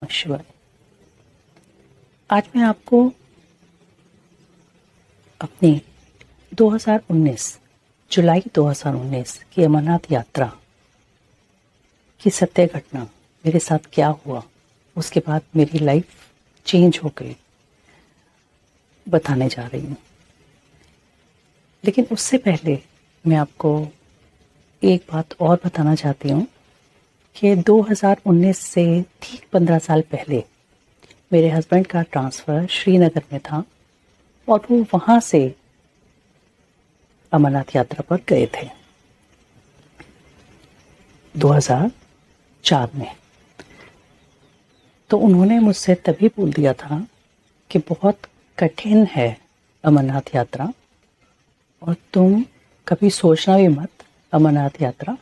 शिवाय। आज मैं आपको अपनी 2019 जुलाई 2019 की अमरनाथ यात्रा की सत्य घटना, मेरे साथ क्या हुआ, उसके बाद मेरी लाइफ चेंज हो गई, बताने जा रही हूँ। लेकिन उससे पहले मैं आपको एक बात और बताना चाहती हूँ कि 2019 से ठीक 15 साल पहले मेरे हस्बैंड का ट्रांसफ़र श्रीनगर में था और वो वहाँ से अमरनाथ यात्रा पर गए थे 2004 में। तो उन्होंने मुझसे तभी बोल दिया था कि बहुत कठिन है अमरनाथ यात्रा और तुम कभी सोचना भी मत अमरनाथ यात्रा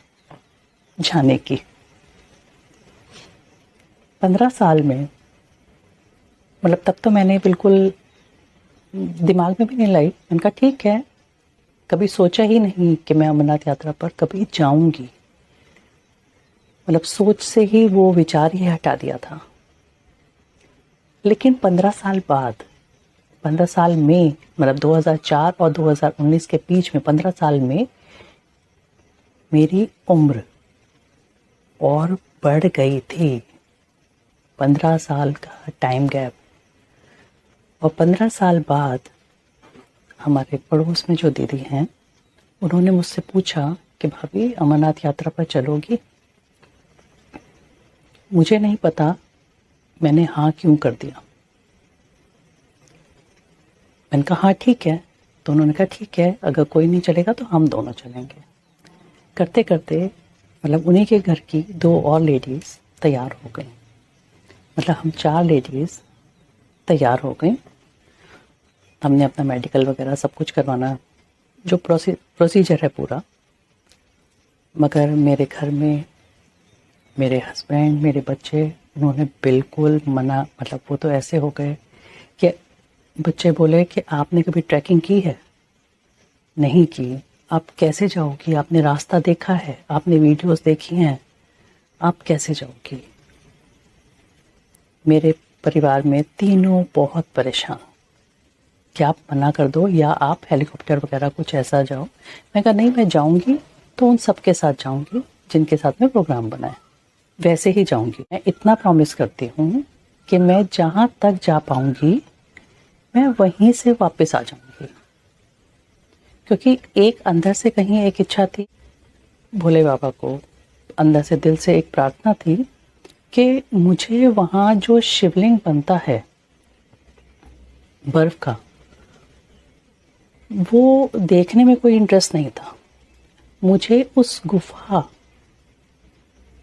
जाने की। 15 साल में मतलब तब तो मैंने बिल्कुल दिमाग में भी नहीं लाई। मैंने कहा ठीक है, कभी सोचा ही नहीं कि मैं अमरनाथ यात्रा पर कभी जाऊंगी। मतलब सोच से ही वो विचार ही हटा दिया था। लेकिन 15 साल बाद, 15 साल में मतलब 2004 और 2019 के बीच में 15 साल में मेरी उम्र और बढ़ गई थी। 15 साल का टाइम गैप। और 15 साल बाद हमारे पड़ोस में जो दीदी हैं, उन्होंने मुझसे पूछा कि भाभी अमरनाथ यात्रा पर चलोगी? मुझे नहीं पता मैंने हाँ क्यों कर दिया। मैंने कहा हाँ ठीक है। तो उन्होंने कहा ठीक है, अगर कोई नहीं चलेगा तो हम दोनों चलेंगे। करते करते मतलब उन्हीं के घर की 2 और लेडीज़ तैयार हो गई। मतलब हम 4 लेडीज़ तैयार हो गई। हमने अपना मेडिकल वगैरह सब कुछ करवाना, जो प्रोसीजर है पूरा। मगर मेरे घर में मेरे हस्बैंड, मेरे बच्चे, उन्होंने बिल्कुल मना। मतलब वो तो ऐसे हो गए कि बच्चे बोले कि आपने कभी ट्रैकिंग की है? नहीं की। आप कैसे जाओगी? आपने रास्ता देखा है? आपने वीडियोस देखी हैं? आप कैसे जाओगी? मेरे परिवार में तीनों बहुत परेशान कि आप मना कर दो या आप हेलीकॉप्टर वगैरह कुछ ऐसा जाओ। मैं कहा नहीं, मैं जाऊंगी तो उन सबके साथ जाऊंगी जिनके साथ में प्रोग्राम बनाए, वैसे ही जाऊंगी। मैं इतना प्रॉमिस करती हूँ कि मैं जहाँ तक जा पाऊंगी मैं वहीं से वापस आ जाऊंगी। क्योंकि एक अंदर से कहीं एक इच्छा थी, भोले बाबा को अंदर से दिल से एक प्रार्थना थी कि मुझे वहाँ जो शिवलिंग बनता है बर्फ का, वो देखने में कोई इंटरेस्ट नहीं था। मुझे उस गुफा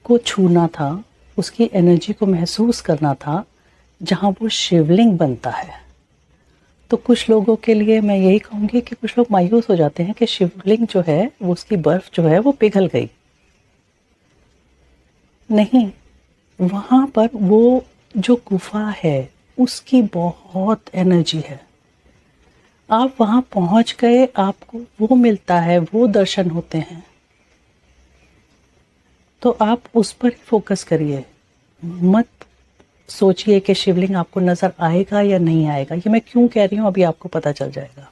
को छूना था, उसकी एनर्जी को महसूस करना था जहाँ वो शिवलिंग बनता है। तो कुछ लोगों के लिए मैं यही कहूँगी कि कुछ लोग मायूस हो जाते हैं कि शिवलिंग जो है वो, उसकी बर्फ जो है वो पिघल गई। नहीं, वहाँ पर वो जो गुफा है उसकी बहुत एनर्जी है। आप वहाँ पहुँच गए, आपको वो मिलता है, वो दर्शन होते हैं। तो आप उस पर फोकस करिए। मत सोचिए कि शिवलिंग आपको नज़र आएगा या नहीं आएगा। ये मैं क्यों कह रही हूँ अभी आपको पता चल जाएगा।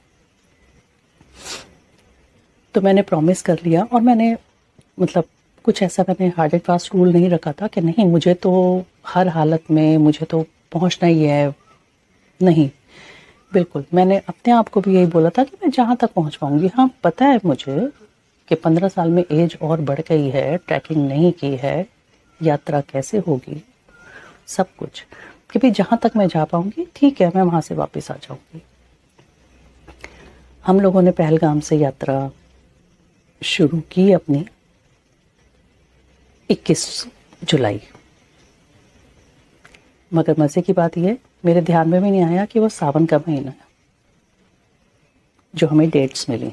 तो मैंने प्रॉमिस कर लिया और मैंने मतलब कुछ ऐसा मैंने हार्ड एंड फास्ट रूल नहीं रखा था कि नहीं मुझे तो हर हालत में मुझे तो पहुंचना ही है। नहीं, बिल्कुल मैंने अपने आप को भी यही बोला था कि मैं जहाँ तक पहुँच पाऊँगी। हाँ, पता है मुझे कि 15 साल में एज और बढ़ गई है, ट्रैकिंग नहीं की है, यात्रा कैसे होगी, सब कुछ कि भाई जहाँ तक मैं जा पाऊँगी ठीक है, मैं वहाँ से वापस आ जाऊँगी। हम लोगों ने पहलगाम से यात्रा शुरू की अपनी 21 जुलाई। मगर मज़े की बात यह, मेरे ध्यान में भी नहीं आया कि वो सावन का महीना है जो हमें डेट्स मिली।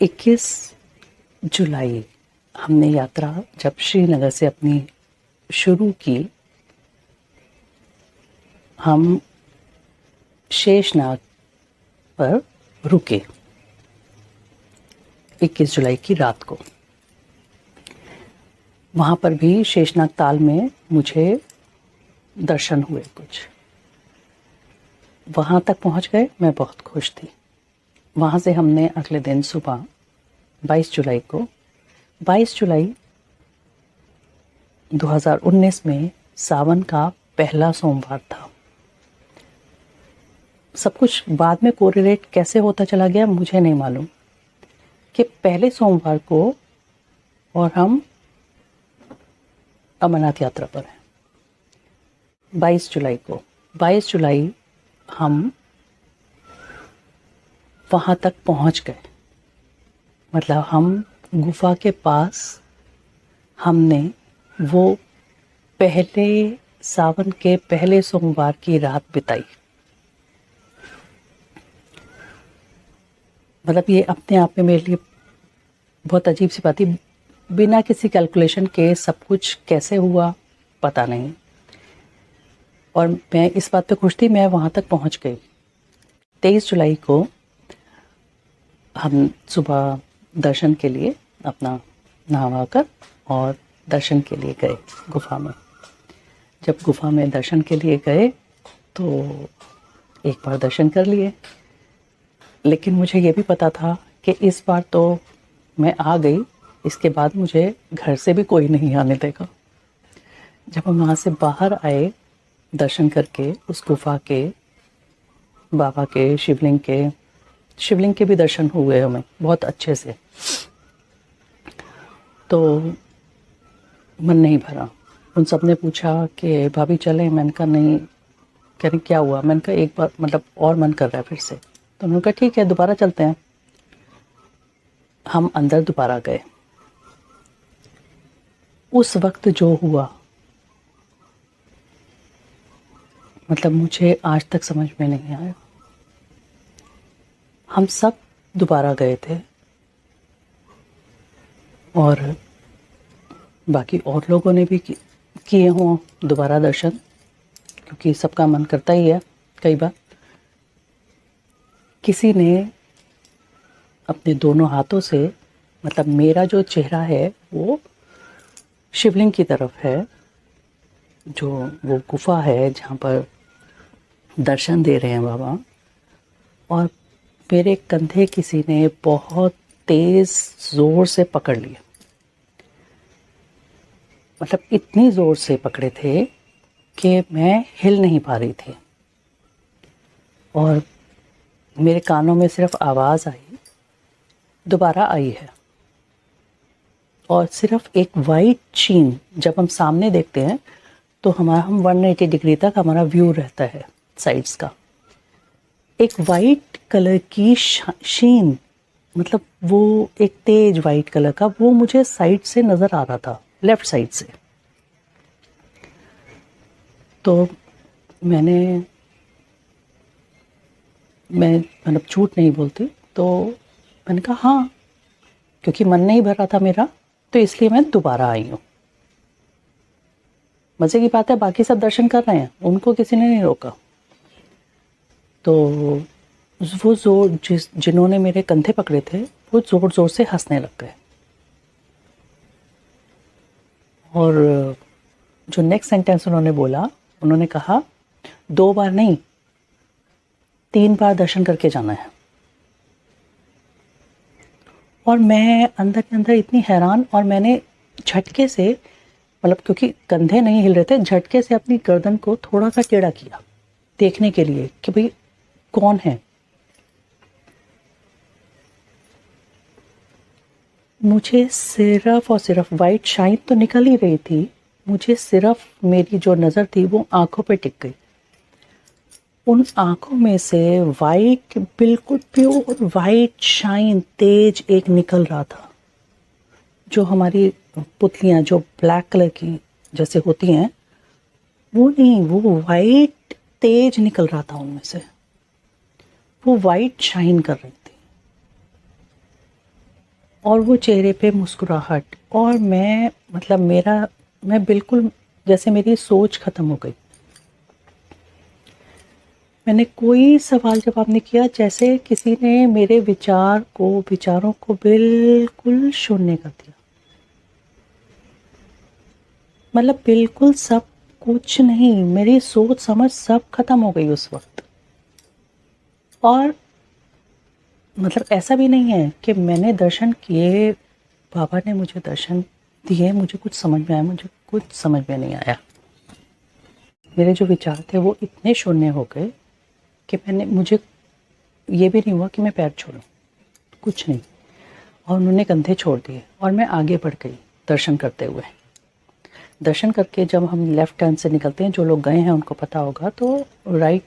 21 जुलाई हमने यात्रा जब श्रीनगर से अपनी शुरू की, हम शेषनाग पर रुके 21 जुलाई की रात को। वहाँ पर भी शेषनाग ताल में मुझे दर्शन हुए कुछ। वहाँ तक पहुँच गए, मैं बहुत खुश थी। वहाँ से हमने अगले दिन सुबह 22 जुलाई को 22 जुलाई 2019 में सावन का पहला सोमवार था। सब कुछ बाद में कोरिलेट कैसे होता चला गया मुझे नहीं मालूम कि पहले सोमवार को और हम अमरनाथ यात्रा पर हैं। 22 जुलाई हम वहाँ तक पहुँच गए। मतलब हम गुफा के पास हमने वो पहले सावन के पहले सोमवार की रात बिताई। मतलब ये अपने आप में मेरे लिए बहुत अजीब सी बात थी। बिना किसी कैलकुलेशन के सब कुछ कैसे हुआ पता नहीं, और मैं इस बात पे खुश थी, मैं वहाँ तक पहुँच गई। 23 जुलाई को हम सुबह दर्शन के लिए अपना नहा कर और दर्शन के लिए गए गुफा में। जब गुफा में दर्शन के लिए गए तो एक बार दर्शन कर लिए, लेकिन मुझे ये भी पता था कि इस बार तो मैं आ गई, इसके बाद मुझे घर से भी कोई नहीं आने देगा। जब हम वहाँ से बाहर आए दर्शन करके, उस गुफा के, बाबा के, शिवलिंग के भी दर्शन हुए हमें बहुत अच्छे से, तो मन नहीं भरा। उन सब ने पूछा कि भाभी चलें, मैंने कहा नहीं। कह रही क्या हुआ? मैंने कहा एक बार मतलब और मन कर रहा है फिर से। तो उन्होंने कहा ठीक है दोबारा चलते हैं। हम अंदर दोबारा गए। उस वक्त जो हुआ मतलब मुझे आज तक समझ में नहीं आया। हम सब दोबारा गए थे और बाकी और लोगों ने भी किए हों दोबारा दर्शन, क्योंकि सबका मन करता ही है कई बार। किसी ने अपने दोनों हाथों से, मतलब मेरा जो चेहरा है वो शिवलिंग की तरफ है, जो वो गुफा है जहाँ पर दर्शन दे रहे हैं बाबा, और मेरे कंधे किसी ने बहुत तेज़ ज़ोर से पकड़ लिया। मतलब इतनी ज़ोर से पकड़े थे कि मैं हिल नहीं पा रही थी, और मेरे कानों में सिर्फ आवाज़ आई, दोबारा आई है। और सिर्फ एक वाइट शीन, जब हम सामने देखते हैं तो हम 180 डिग्री तक हमारा व्यू रहता है साइड्स का। एक वाइट कलर की शीन, मतलब वो एक तेज वाइट कलर का, वो मुझे साइड से नज़र आ रहा था, लेफ़्ट साइड से। तो मैं मतलब झूठ नहीं बोलती, तो मैंने कहा हाँ, क्योंकि मन नहीं भर रहा था मेरा, तो इसलिए मैं दोबारा आई हूँ। मज़े की बात है बाकी सब दर्शन कर रहे हैं, उनको किसी ने नहीं रोका। तो वो जिन्होंने मेरे कंधे पकड़े थे वो ज़ोर ज़ोर से हंसने लग गए। और जो नेक्स्ट सेंटेंस उन्होंने बोला, उन्होंने कहा 2 बार नहीं 3 बार दर्शन करके जाना है। और मैं अंदर के अंदर इतनी हैरान, और मैंने झटके से, मतलब क्योंकि कंधे नहीं हिल रहे थे, झटके से अपनी गर्दन को थोड़ा सा टेढ़ा किया देखने के लिए कि भाई कौन है। मुझे सिर्फ और सिर्फ वाइट शाइन तो निकल ही रही थी, मुझे सिर्फ मेरी जो नज़र थी वो आंखों पे टिक गई। उन आंखों में से वाइट, बिल्कुल प्योर वाइट शाइन तेज एक निकल रहा था। जो हमारी पुतलियाँ जो ब्लैक कलर की जैसे होती हैं, वो नहीं, वो वाइट तेज निकल रहा था उनमें से। वो वाइट शाइन कर रही थी, और वो चेहरे पे मुस्कुराहट, और मैं बिल्कुल जैसे मेरी सोच ख़त्म हो गई। मैंने कोई सवाल जवाब नहीं किया, जैसे किसी ने मेरे विचारों को बिल्कुल शून्य कर दिया। मतलब बिल्कुल सब कुछ नहीं, मेरी सोच समझ सब खत्म हो गई उस वक्त। और मतलब ऐसा भी नहीं है कि मैंने दर्शन किए, बाबा ने मुझे दर्शन दिए, मुझे कुछ समझ में आया, मुझे कुछ समझ में नहीं आया। मेरे जो विचार थे वो इतने शून्य हो गए कि मुझे ये भी नहीं हुआ कि मैं पैर छोड़ूं, कुछ नहीं। और उन्होंने कंधे छोड़ दिए और मैं आगे बढ़ गई दर्शन करते हुए। दर्शन करके जब हम लेफ़्ट टर्न से निकलते हैं, जो लोग गए हैं उनको पता होगा, तो राइट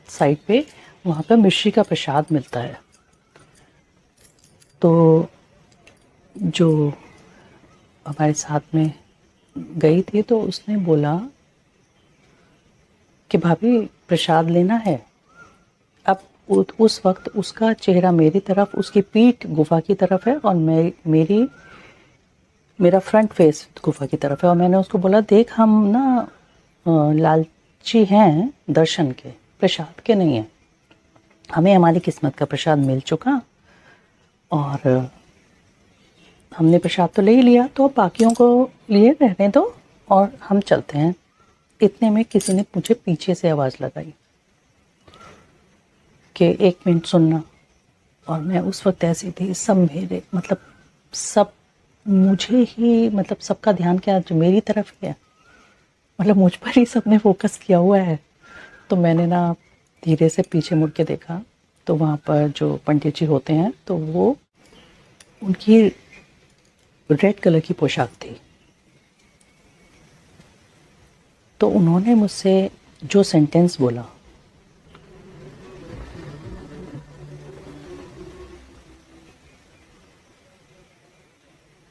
साइड पे वहाँ पर मिश्री का प्रसाद मिलता है। तो जो हमारे साथ में गई थी तो उसने बोला कि भाभी प्रसाद लेना है। अब उस वक्त उसका चेहरा मेरी तरफ, उसकी पीठ गुफा की तरफ है और मेरा फ्रंट फेस गुफा की तरफ है। और मैंने उसको बोला, देख हम ना लालची हैं दर्शन के, प्रसाद के नहीं हैं। हमें हमारी किस्मत का प्रसाद मिल चुका और हमने प्रसाद तो ले ही लिया, तो बाकियों को लिए रहने दो और हम चलते हैं। इतने में किसी ने मुझे पीछे से आवाज़ लगाई कि 1 मिनट सुनना। और मैं उस वक्त ऐसी थी, सब मेरे मतलब सब मुझे ही, मतलब सबका ध्यान क्या जो मेरी तरफ ही है, मतलब मुझ पर ही सबने फोकस किया हुआ है। तो मैंने ना धीरे से पीछे मुड़ के देखा, तो वहाँ पर जो पंडित जी होते हैं तो वो, उनकी रेड कलर की पोशाक थी। तो उन्होंने मुझसे जो सेंटेंस बोला,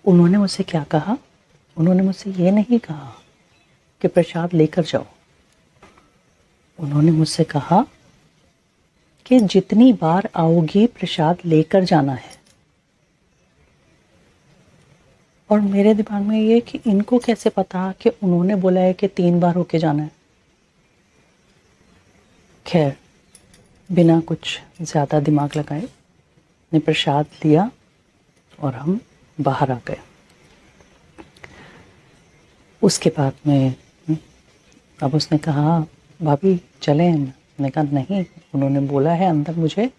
उन्होंने मुझसे क्या कहा, उन्होंने मुझसे ये नहीं कहा कि प्रसाद लेकर जाओ। उन्होंने मुझसे कहा कि जितनी बार आओगी प्रसाद लेकर जाना है। और मेरे दिमाग में ये कि इनको कैसे पता कि उन्होंने बोला है कि 3 बार होके जाना है। खैर, बिना कुछ ज़्यादा दिमाग लगाए ने प्रसाद लिया और हम बाहर आ गए। उसके बाद में अब उसने कहा, भाभी चलें? मैंने कहा नहीं, उन्होंने बोला है अंदर मुझे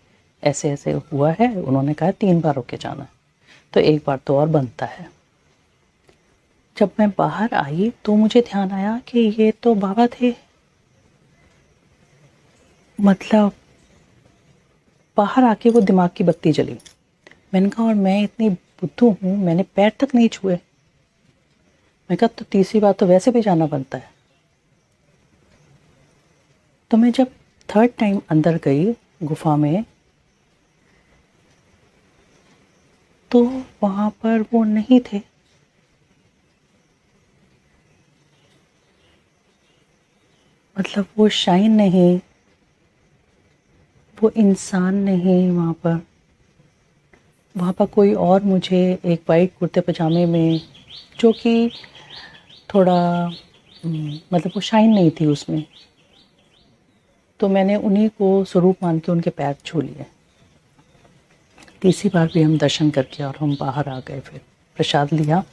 ऐसे ऐसे हुआ है, उन्होंने कहा 3 बार होके जाना है, तो 1 बार तो और बनता है। जब मैं बाहर आई तो मुझे ध्यान आया कि ये तो बाबा थे। मतलब बाहर आके वो दिमाग की बत्ती जली। मैंने कहा, और मैं इतनी बुद्धू हूँ, मैंने पैर तक नहीं छुए। मैं कहा तो तीसरी बार तो वैसे भी जाना बनता है। तो मैं जब 3rd टाइम अंदर गई गुफा में, तो वहाँ पर वो नहीं थे। मतलब वो शाइन नहीं, वो इंसान नहीं वहाँ पर कोई और मुझे एक वाइट कुर्ते पजामे में, जो कि थोड़ा मतलब वो शाइन नहीं थी उसमें, तो मैंने उन्हीं को स्वरूप मान के उनके पैर छू लिए। तीसरी बार भी हम दर्शन करके और हम बाहर आ गए, फिर प्रसाद लिया।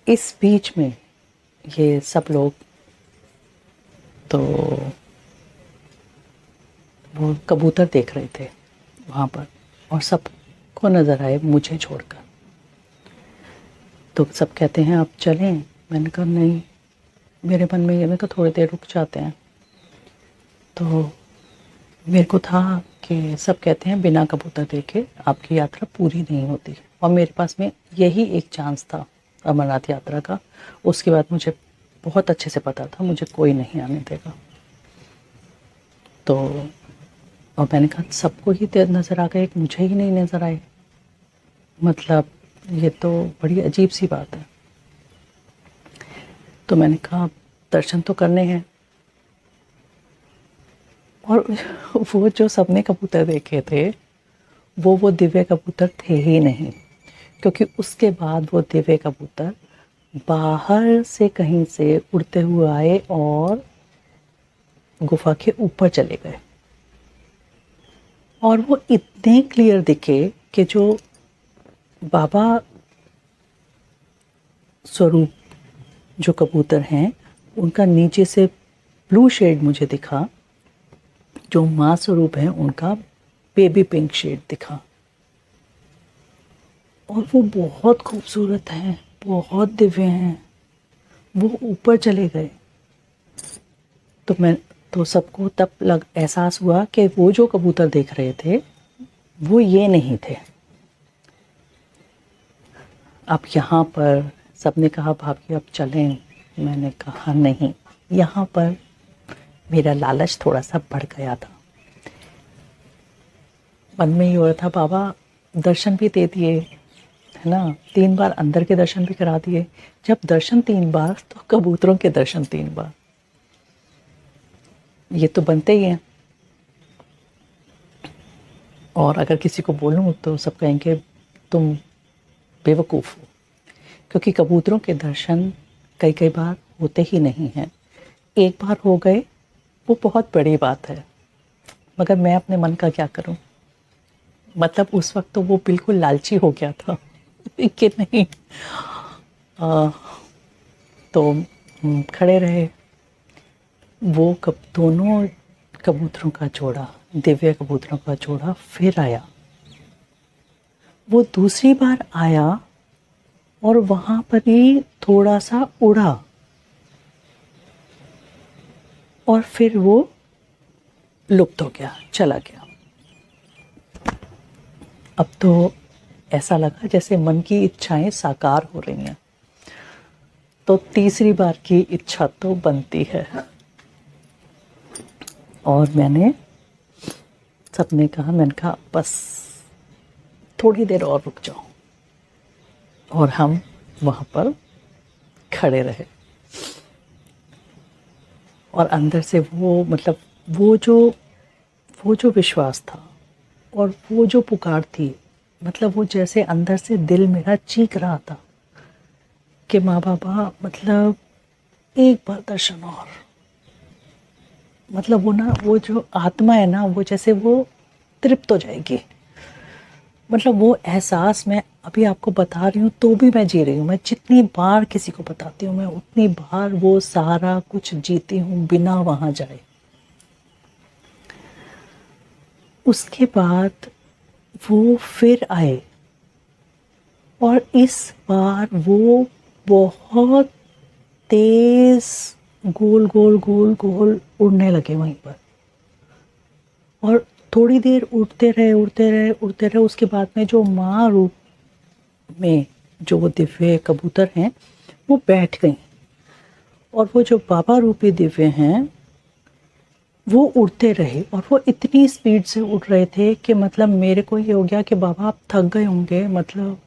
इस बीच में ये सब लोग तो वो कबूतर देख रहे थे वहाँ पर, और सबको नज़र आए मुझे छोड़कर। तो सब कहते हैं आप चलें? मैंने कहा नहीं, मेरे मन में ये, मैंने कहा थोड़ी देर रुक जाते हैं। तो मेरे को था कि सब कहते हैं बिना कबूतर देखे आपकी यात्रा पूरी नहीं होती, और मेरे पास में यही एक चांस था अमरनाथ यात्रा का। उसके बाद मुझे बहुत अच्छे से पता था मुझे कोई नहीं आने देगा। तो और मैंने कहा सबको ही नज़र आ गए, एक मुझे ही नहीं नज़र आए। मतलब ये तो बड़ी अजीब सी बात है। तो मैंने कहा दर्शन तो करने हैं। और वो जो सबने कबूतर देखे थे, वो दिव्य कबूतर थे ही नहीं, क्योंकि उसके बाद वो दिव्य कबूतर बाहर से कहीं से उड़ते हुए आए और गुफा के ऊपर चले गए। और वो इतने क्लियर दिखे कि जो बाबा स्वरूप जो कबूतर हैं उनका नीचे से ब्लू शेड मुझे दिखा, जो माँ स्वरूप है उनका बेबी पिंक शेड दिखा, और वो बहुत खूबसूरत हैं, बहुत दिव्य हैं। वो ऊपर चले गए तो सबको तब एहसास हुआ कि वो जो कबूतर देख रहे थे वो ये नहीं थे। अब यहाँ पर सबने कहा भाभी अब चलें, मैंने कहा नहीं। यहाँ पर मेरा लालच थोड़ा सा बढ़ गया था। मन में ही हो रहा था बाबा दर्शन भी दे दिए, है ना, 3 बार अंदर के दर्शन भी करा दिए। जब दर्शन 3 बार तो कबूतरों के दर्शन 3 बार, ये तो बनते ही हैं। और अगर किसी को बोलूँ तो सब कहेंगे तुम बेवकूफ़ हो, क्योंकि कबूतरों के दर्शन कई कई बार होते ही नहीं हैं। एक बार हो गए वो बहुत बड़ी बात है, मगर मैं अपने मन का क्या करूं। मतलब उस वक्त तो वो बिल्कुल लालची हो गया था कि नहीं। तो खड़े रहे। वो दोनों कबूतरों का जोड़ा, दिव्य कबूतरों का जोड़ा फिर आया। वो दूसरी बार आया और वहाँ पर ही थोड़ा सा उड़ा और फिर वो लुप्त हो गया, चला गया। अब तो ऐसा लगा जैसे मन की इच्छाएं साकार हो रही हैं। तो तीसरी बार की इच्छा तो बनती है। और सबने कहा, मैंने कहा बस थोड़ी देर और रुक जाओ। और हम वहाँ पर खड़े रहे। और अंदर से वो मतलब वो जो विश्वास था और वो जो पुकार थी, मतलब वो जैसे अंदर से दिल मेरा चीख रहा था कि माँ बाबा मतलब एक बार दर्शन और। मतलब वो ना, वो जो आत्मा है ना, वो जैसे वो तृप्त हो जाएगी। मतलब वो एहसास मैं अभी आपको बता रही हूँ तो भी मैं जी रही हूँ। मैं जितनी बार किसी को बताती हूँ मैं उतनी बार वो सारा कुछ जीती हूँ बिना वहाँ जाए। उसके बाद वो फिर आए और इस बार वो बहुत तेज गोल गोल गोल गोल उड़ने लगे वहीं पर। और थोड़ी देर उड़ते रहे उड़ते रहे उड़ते रहे। उसके बाद में जो माँ रूप में जो वो दिव्य कबूतर हैं वो बैठ गई, और वो जो बाबा रूपी दिव्य हैं वो उड़ते रहे। और वो इतनी स्पीड से उड़ रहे थे कि मतलब मेरे को ये हो गया कि बाबा आप थक गए होंगे, मतलब।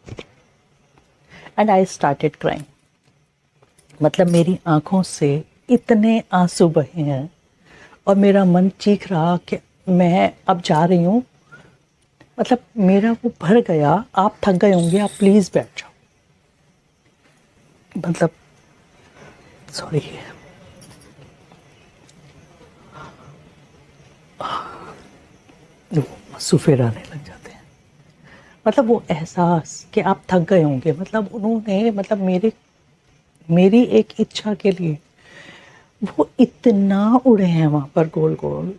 And I started crying. मतलब मेरी आंखों से इतने आंसू बहे हैं और मेरा मन चीख रहा कि मैं अब जा रही हूँ। मतलब मेरा वो भर गया, आप थक गए होंगे, आप प्लीज़ बैठ जाओ। मतलब सॉरी, सुफेर आने लग जाते हैं। मतलब वो एहसास कि आप थक गए होंगे, मतलब उन्होंने मतलब मेरी एक इच्छा के लिए वो इतना उड़े हैं वहाँ पर गोल गोल।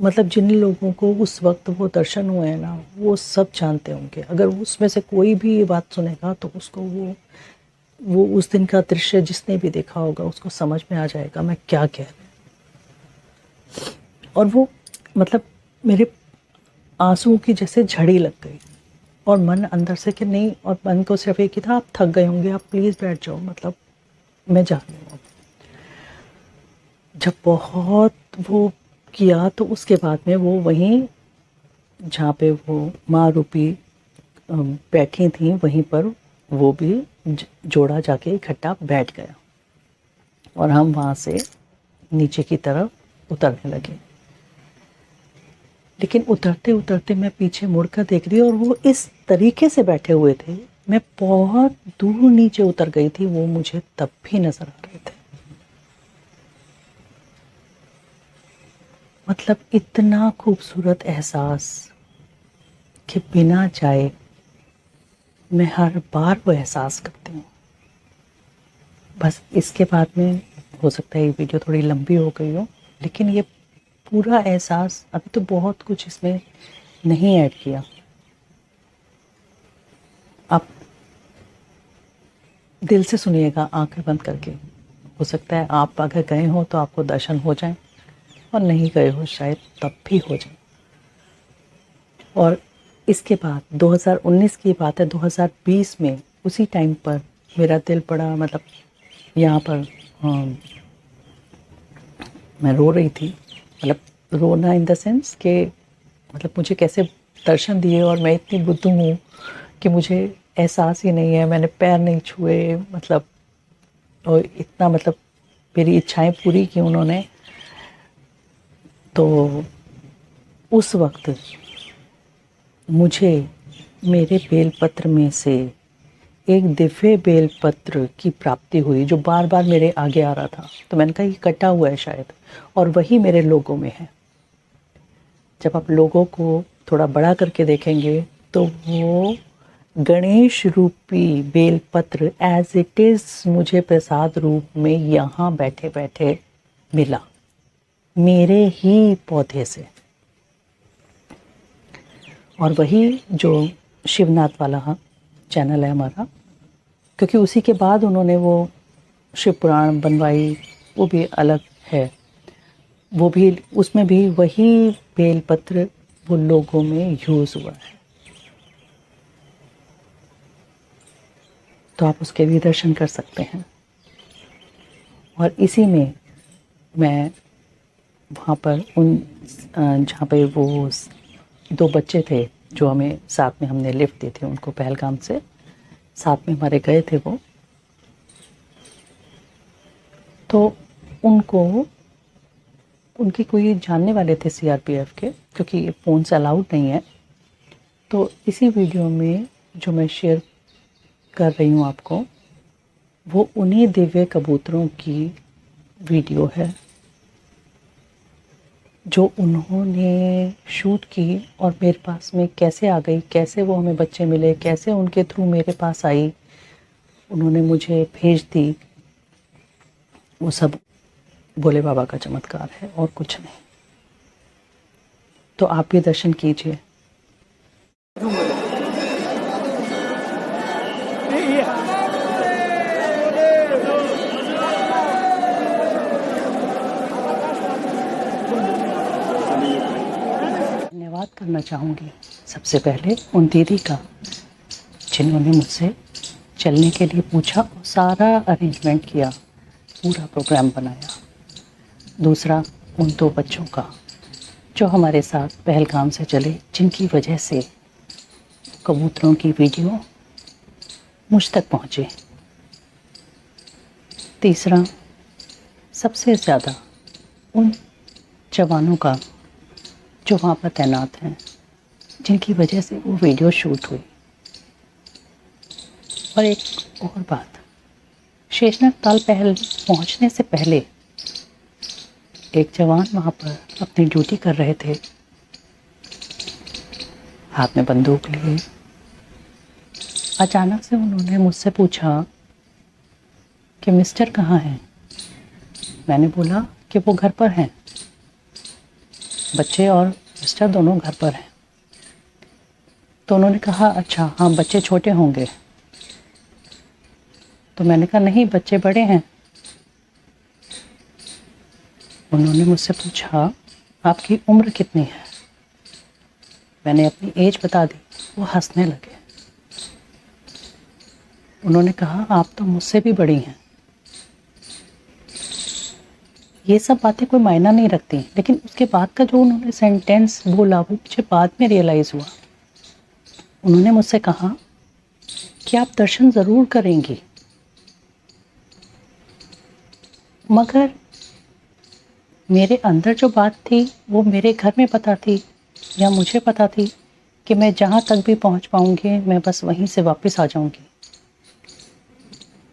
मतलब जिन लोगों को उस वक्त वो दर्शन हुए हैं ना, वो सब जानते होंगे। अगर उसमें से कोई भी ये बात सुनेगा तो उसको वो उस दिन का दृश्य जिसने भी देखा होगा उसको समझ में आ जाएगा मैं क्या कह रही हूँ। और वो मतलब मेरे आंसुओं की जैसे झड़ी लग गई। और मन अंदर से कि नहीं, और मन को सिर्फ एक ही था, आप थक गए होंगे, आप प्लीज़ बैठ जाओ, मतलब मैं जा रही हूँ। जब बहुत वो किया तो उसके बाद में वो वहीं जहाँ पे वो माँ रूपी बैठी थी वहीं पर वो भी जोड़ा जाके इकट्ठा बैठ गया। और हम वहाँ से नीचे की तरफ उतरने लगे। लेकिन उतरते उतरते मैं पीछे मुड़कर देख रही और वो इस तरीके से बैठे हुए थे, मैं बहुत दूर नीचे उतर गई थी, वो मुझे तब भी नजर आ रहे थे। मतलब इतना खूबसूरत एहसास कि बिना जाए मैं हर बार वो एहसास करती हूँ। बस इसके बाद में हो सकता है ये वीडियो थोड़ी लंबी हो गई हो, लेकिन ये पूरा एहसास, अभी तो बहुत कुछ इसमें नहीं ऐड किया। आप दिल से सुनिएगा आंखें बंद करके। हो सकता है आप अगर गए हो तो आपको दर्शन हो जाए, और नहीं गए हो शायद तब भी हो जाए। और इसके बाद 2019 की बात है, 2020 में उसी टाइम पर मेरा दिल बड़ा मतलब यहाँ पर मैं रो रही थी। मतलब रोना इन द सेंस कि मतलब मुझे कैसे दर्शन दिए और मैं इतनी बुद्धू हूँ कि मुझे एहसास ही नहीं है, मैंने पैर नहीं छुए, मतलब और इतना मतलब मेरी इच्छाएं पूरी की उन्होंने। तो उस वक्त मुझे मेरे बेलपत्र में से एक दिव्य बेलपत्र की प्राप्ति हुई, जो बार बार मेरे आगे आ रहा था। तो मैंने कहा ये कटा हुआ है शायद, और वही मेरे लोगों में है। जब आप लोगों को थोड़ा बड़ा करके देखेंगे तो वो गणेश रूपी बेलपत्र एज इट इज़ मुझे प्रसाद रूप में यहाँ बैठे बैठे मिला, मेरे ही पौधे से। और वही जो शिवनाथ वाला चैनल है हमारा, क्योंकि उसी के बाद उन्होंने वो शिव पुराण बनवाई, वो भी अलग है, वो भी उसमें भी वही बेलपत्र वो लोगों में यूज़ हुआ है। तो आप उसके भी दर्शन कर सकते हैं। और इसी में मैं वहाँ पर उन जहाँ पे वो 2 बच्चे थे जो हमें साथ में हमने लिफ्ट दी थी, उनको पहलगाम से साथ में हमारे गए थे वो, तो उनको उनकी कोई जानने वाले थे सीआरपीएफ के, क्योंकि फ़ोन से अलाउड नहीं है। तो इसी वीडियो में जो मैं शेयर कर रही हूँ आपको, वो उन्हीं दिव्य कबूतरों की वीडियो है जो उन्होंने शूट की और मेरे पास में कैसे आ गई, कैसे वो हमें बच्चे मिले, कैसे उनके थ्रू मेरे पास आई, उन्होंने मुझे भेज दी। वो सब भोले बाबा का चमत्कार है और कुछ नहीं। तो आप भी दर्शन कीजिए। धन्यवाद करना चाहूँगी सबसे पहले उन दीदी का जिन्होंने मुझसे चलने के लिए पूछा और सारा अरेंजमेंट किया, पूरा प्रोग्राम बनाया। दूसरा उन 2 बच्चों का जो हमारे साथ पहलगाम से चले, जिनकी वजह से कबूतरों की वीडियो मुझ तक पहुँचे। तीसरा सबसे ज़्यादा उन जवानों का जो वहाँ पर तैनात हैं, जिनकी वजह से वो वीडियो शूट हुई। और एक और बात, शेषनाग ताल पहल पहुँचने से पहले एक जवान वहाँ पर अपनी ड्यूटी कर रहे थे, हाथ में बंदूक लिए। अचानक से उन्होंने मुझसे पूछा कि मिस्टर कहाँ हैं। मैंने बोला कि वो घर पर हैं, बच्चे और मिस्टर दोनों घर पर हैं। तो उन्होंने कहा अच्छा हाँ, बच्चे छोटे होंगे। तो मैंने कहा नहीं, बच्चे बड़े हैं। उन्होंने मुझसे पूछा आपकी उम्र कितनी है। मैंने अपनी एज बता दी। वो हंसने लगे। उन्होंने कहा आप तो मुझसे भी बड़ी हैं। ये सब बातें कोई मायना नहीं रखती, लेकिन उसके बाद का जो उन्होंने सेंटेंस बोला वो मुझे बाद में रियलाइज़ हुआ। उन्होंने मुझसे कहा कि आप दर्शन ज़रूर करेंगी, मगर मेरे अंदर जो बात थी वो मेरे घर में पता थी, या मुझे पता थी कि मैं जहाँ तक भी पहुँच पाऊँगी मैं बस वहीं से वापस आ जाऊँगी।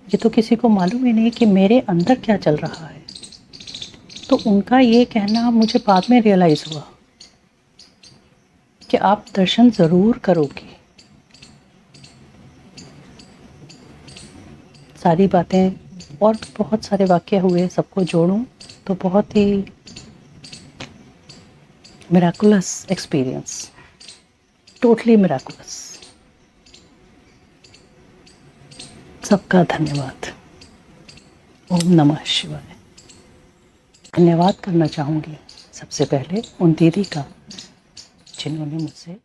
ये तो किसी को मालूम ही नहीं कि मेरे अंदर क्या चल रहा है। तो उनका ये कहना मुझे बाद में रियलाइज़ हुआ कि आप दर्शन ज़रूर करोगी। सारी बातें और भी बहुत सारे वाक़ये हुए, सबको जोड़ूं तो बहुत ही मिराकुलस एक्सपीरियंस, टोटली मिराकुलस। सबका धन्यवाद। ओम नमः शिवाय। धन्यवाद करना चाहूँगी सबसे पहले उन दीदी का जिन्होंने मुझसे